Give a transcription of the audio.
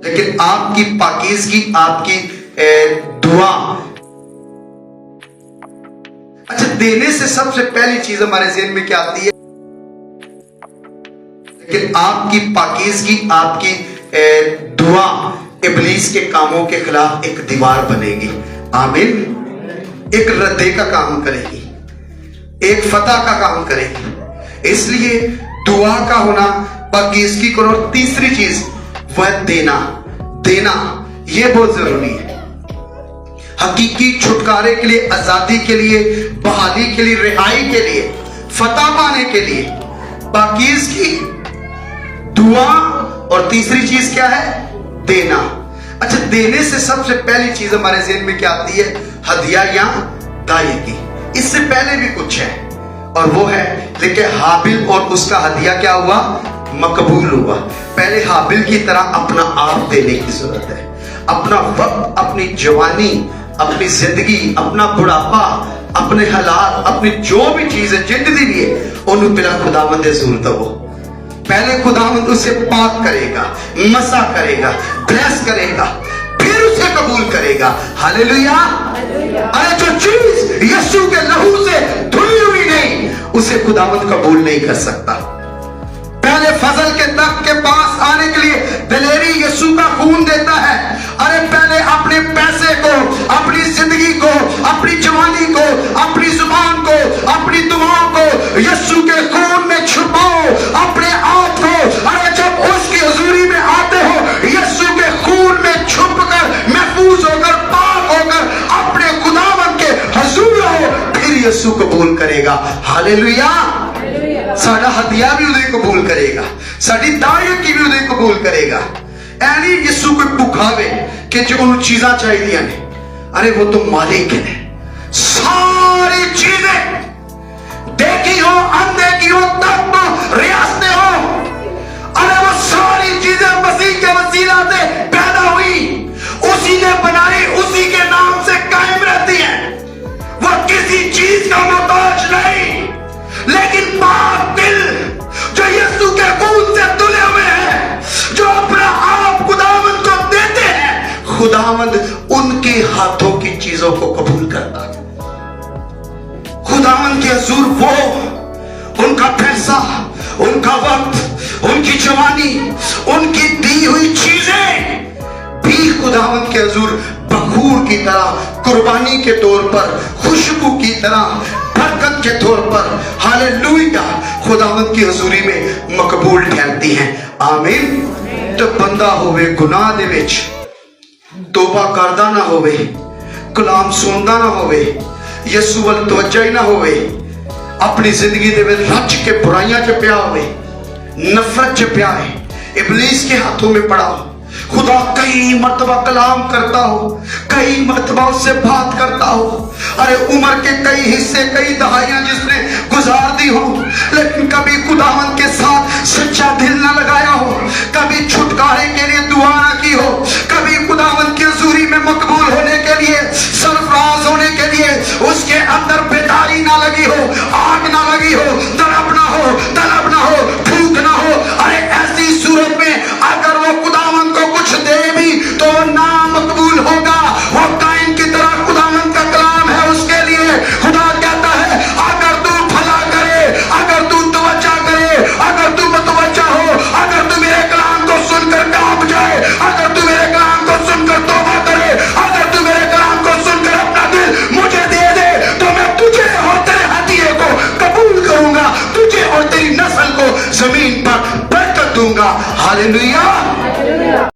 لیکن آپ کی پاکیزگی، آپ کی دعا، اچھا دینے سے سب سے پہلی چیز ہمارے ذہن میں کیا آتی ہے؟ لیکن آپ کی پاکیزگی، آپ کی دعا ابلیس کے کاموں کے خلاف ایک دیوار بنے گی. آمین. ایک ردے کا کام کرے گی، ایک فتح کا کام کرے گی. اس لیے دعا کا ہونا، پاکیزگی کو، اور تیسری چیز وہ دینا. دینا یہ بہت ضروری ہے. حقیقی چھٹکارے کے لیے، آزادی کے لیے، بحالی کے لیے، رہائی کے لیے، فتح پانے کے لیے پاکیزگی، دعا، اور تیسری چیز کیا ہے؟ دینا. اچھا دینے سے سب سے پہلی چیز ہمارے ذہن میں کیا آتی ہے؟ ہدیہ یا دائیں کی. اس سے پہلے بھی کچھ ہے، اور وہ ہے لیکن حابل اور اس کا ہدیہ کیا ہوا؟ مقبول ہوا. پہلے حابل کی طرح اپنا آپ دینے کی ضرورت ہے. اپنا وقت، اپنی جوانی، اپنی زندگی، اپنا بڑھاپا، اپنے حالات، اپنی جو بھی چیزیں جتنی بھی ہے انہوں پہلا خداوند ضرورت ہو. پہلے خداوند اسے پاک کرے گا، مسح کرے گا، بلیس کرے گا، پھر اسے قبول کرے گا. ہاللیلویا. ارے جو چیز یسوع کے لہو سے دھلی ہوئی نہیں، اسے خداوند قبول نہیں کر سکتا. پہلے فضل کے تخت کے پاس آنے کے لیے دلیری یسوع کا خون دیتا ہے. ارے پہلے اپنے پیسے کو، اپنی زندگی کو، اپنی جوانی کو، اپنی زبان کو، اپنی دعاؤں کو یسوع کے خون میں چھپاؤ. اپنے آپ کو، ارے جب اس کی حضوری میں آتے ہو، یسوع کے خون میں چھپ کر، محفوظ ہو کر، پاک ہو کر اپنے خداوند کے حضور ہو، پھر یسوع قبول کرے گا. ہاللیلویا. ساڈا ہدیہ بھی انہیں قبول کرے گا، ساڈی دعوت کی بھی انہیں قبول کرے گا. اینی یسوع کو بکھاوے کہ جو ان چیزاں چاہیے نے، ارے وہ تو مالک ہے. ساری چیزیں دیکھی ہو، اندیکھی ہو، تخت ہو، ریاستیں ہو، ارے وہ ساری چیزیں مسیح کے وسیلہ سے پیدا ہوئی، اسی نے بنائی، اسی کے نام سے قائم رہتی ہیں. وہ کسی چیز کا محتاج نہیں. لیکن پاک دل جو یسوع کے خون سے دھلے ہوئے ہیں، جو اپنا آپ خداوند کو دیتے ہیں، خداوند ان کے ہاتھوں کی چیزوں کو قبول کرتا ہے. خداوند کے حضور وہ ان کا پیسہ، ان کا وقت، ان کی جوانی، ان کی دی ہوئی چیزیں بھی خداوند کے حضور بخور کی طرح، قربانی کے طور پر، خوشبو کی طرح، برکت کے طور پر، ہاللیلویا، خداوند کی حضوری میں مقبول ٹھہرتی ہیں. آمین. تو بندہ ہوئے گناہ دے وچ توبہ کردہ نہ ہوئے، کلام سندا نہ ہوئے، یسوع ول توجہ ہی نہ ہوئے، اپنی زندگی دے وچ رچ کے برائیاں چ پیا ہوئے، نفرت چ پیا ہے، ابلیس کے ہاتھوں میں پڑا ہو، خدا کئی مرتبہ کلام کرتا ہو، کئی مرتبہ اس سے بات کرتا ہو، ارے عمر کے کئی حصے، کئی دہائیاں جس نے گزار دی ہو، لیکن کبھی خداوند کے ساتھ سچا دل نہ لگایا ہو، کبھی چھٹکارے کے لیے دعا نہ کی ہو، کبھی خداوند کی حضوری میں مقبول ہونے کے لیے، سرفراز ہونے کے لیے اس کے اندر بیداری نہ لگی ہو، آگ نہ لگی ہو، طلب نہ ہو، بھوک نہ ہو. ارے ایسی صورت میں اگر وہ خداوند کو کچھ دے بھی تو نامقبول ہوگا. وہ قائن کی طرح خداوند کا کلام ہے اس کے لیے. خدا کہتا ہے اگر تو بھلا کرے، اگر تو توجہ کرے، اگر تو متوجہ ہو، اگر تو میرے کلام کو سن کر کانپ جائے، اگر تو میرے کلام کو سن کر توبہ کرے، اگر تو میرے کلام کو سن کر اپنا دل مجھے دے دے، تو میں تجھے اور تیرے ہدیے کو قبول کروں گا، تجھے اور تیری نسل کو زمین پر برکت دوں گا. ہاللیلویا.